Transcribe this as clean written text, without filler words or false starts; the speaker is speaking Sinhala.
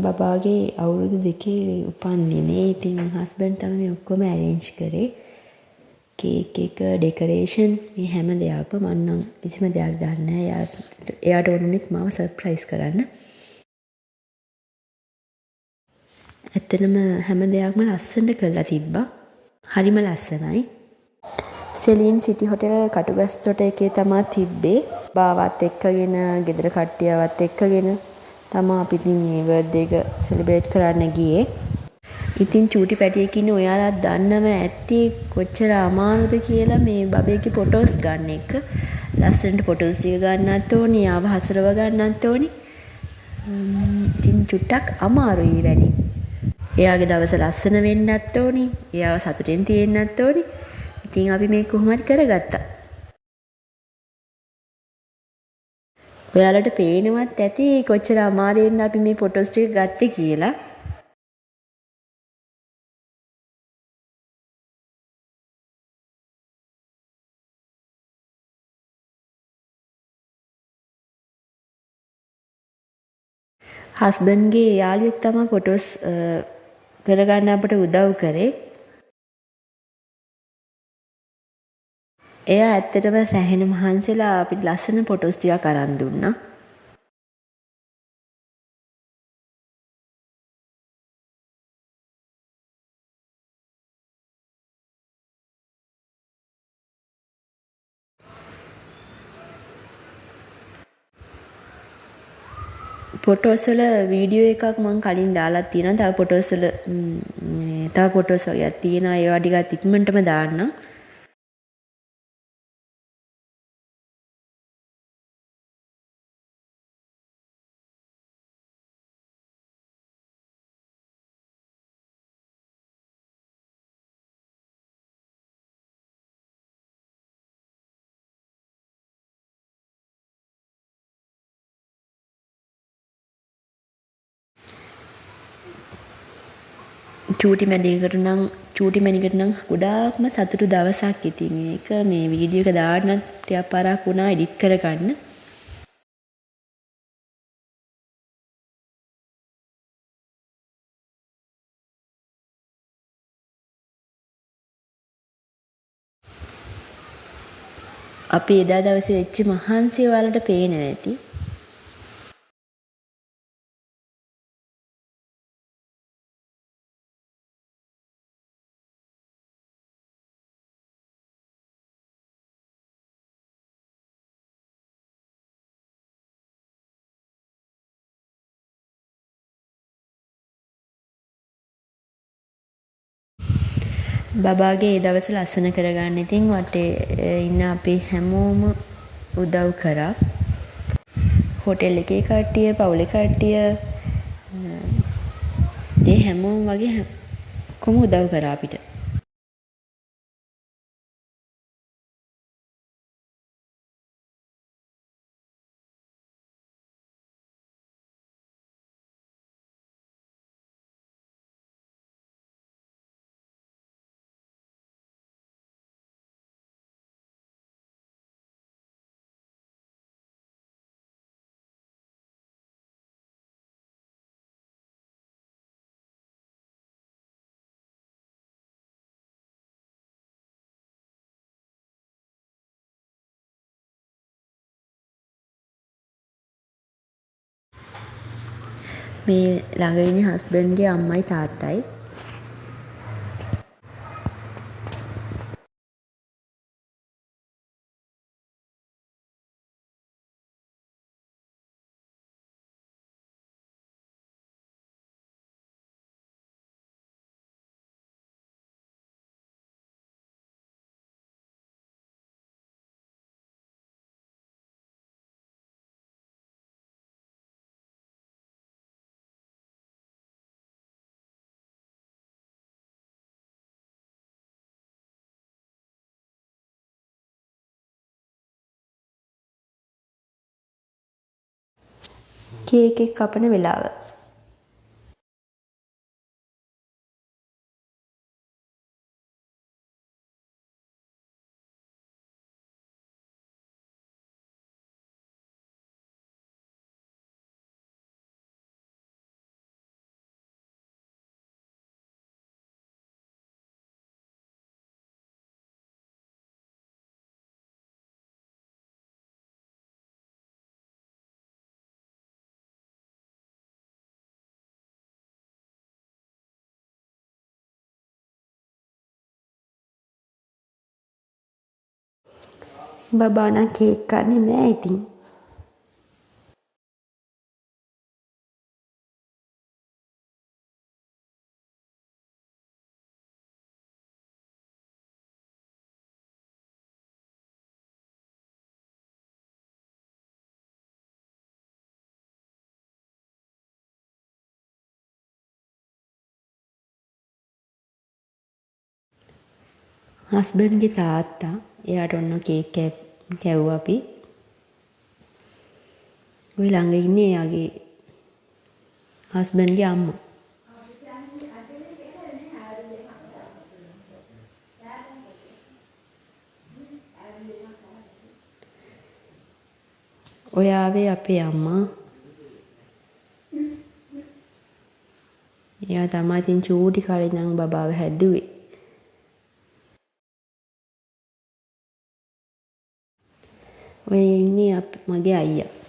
බබාගේ අවුරුදු 2 උපන්දිනේ. ඉතින් හස්බන්ඩ් තමයි මේ ඔක්කොම ඇරේන්ජ් කරේ. කේක් එක, ඩෙකොරේෂන්, මේ හැම දෙයක්ම. මම නම් කිසිම දෙයක් දන්නේ නැහැ. එයාට ඕනුනෙත් මාව සර්ප්‍රයිස් කරන්න. ඇත්තටම හැම දෙයක්ම ලස්සනට කරලා තිබ්බා. හරිම ලස්සනයි. සෙලීන් සිටි හොටෙල් කටුබැස්තොට එකේ තමා තිබ්බේ. බාවත් එක්කගෙන, ගෙදර කට්ටියවත් එක්කගෙන තමා අපි ඉතින් මේ බර්ත්ඩේ එක සෙලිබ්‍රේට් කරන්න ගියේ. ඉතින් චූටි පැටියෙක් ඉන්න ඔයාලත් දන්නව ඇති කොච්චර අමාරුද කියලා මේ බබේගේ ෆොටෝස් ගන්න එක. ලස්සනට ෆොටෝස් ටික ගන්නත් ඕනි, ආව හසුරව ගන්නත් ඕනි. ඉතින් චුට්ටක් අමාරුයි වැඩි. එයාගේ දවස ලස්සන වෙන්නත් ඕනි. එයාව සතුටින් තියෙන්නත් ඕනි. ඉතින් අපි මේ කොහොමද කරගත්තා. ඔයාලට පේනවත් ඇති කොච්චර අමාරුවෙන්ද අපි මේ ෆොටෝස් ටික ගත්තේ කියලා. හස්බන්ඩ්ගේ යාළුවෙක් තමයි ෆොටෝස් කරගන්න අපට උදව් කරේ. එයා ඇත්තටම සෑහෙන මහන්සිලා අපිට ලස්සන ෆොටෝස් ටිකක් අරන් දුන්නා. ෆොටෝස් වල වීඩියෝ එකක් මම කලින් දාලා තියෙනවා. තව ෆොටෝස් වල තව ෆොටෝස් වගේක් තියෙනවා. ඒවා ටිකත් ඉක්මනටම දාන්නම්. චූටි මැනිකට නම් ගොඩාක්ම සතුටු දවසක්. ඉතින් මේක මේ වීඩියෝ එක දාන්න ටිකක් පාරක් වුණා එඩිට් කරගන්න. අපි එදා දවසේ වෙච්ච මහන්සිය ඔයාලට පේනවා ඇති. බබාගේ ඒ දවස් ලස්සන කරගන්න ඉතින් වටේ ඉන්න අපි හැමෝම උදව් කරා. හෝටල් එකේ කට්ටිය, පවුලේ කට්ටිය, ඒ හැමෝම වගේ කොහොම උදව් කරා අපිට. මේ ළඟ ඉන්නේ හස්බන්ඩ්ගේ අම්මයි තාත්තයි. කේක් එක කපන වෙලාව. බබා නම් කේක් කන්නේ නෑ ඉතින්. හස්බන්ඩ්ගේ තාත්තා එයාට ඔන්න කේක් කැව්වා අපි. ඔය ළඟ ඉන්නේ එයාගේ හස්බන්ඩ්ගේ අම්මා. ඔය ආවේ අපේ අම්මා. එයා තමයි ඉතින් චූටි කාලේ ඉඳන් බබාව හැදුවේ. ඔය ඉන්නේ මගේ අයියා.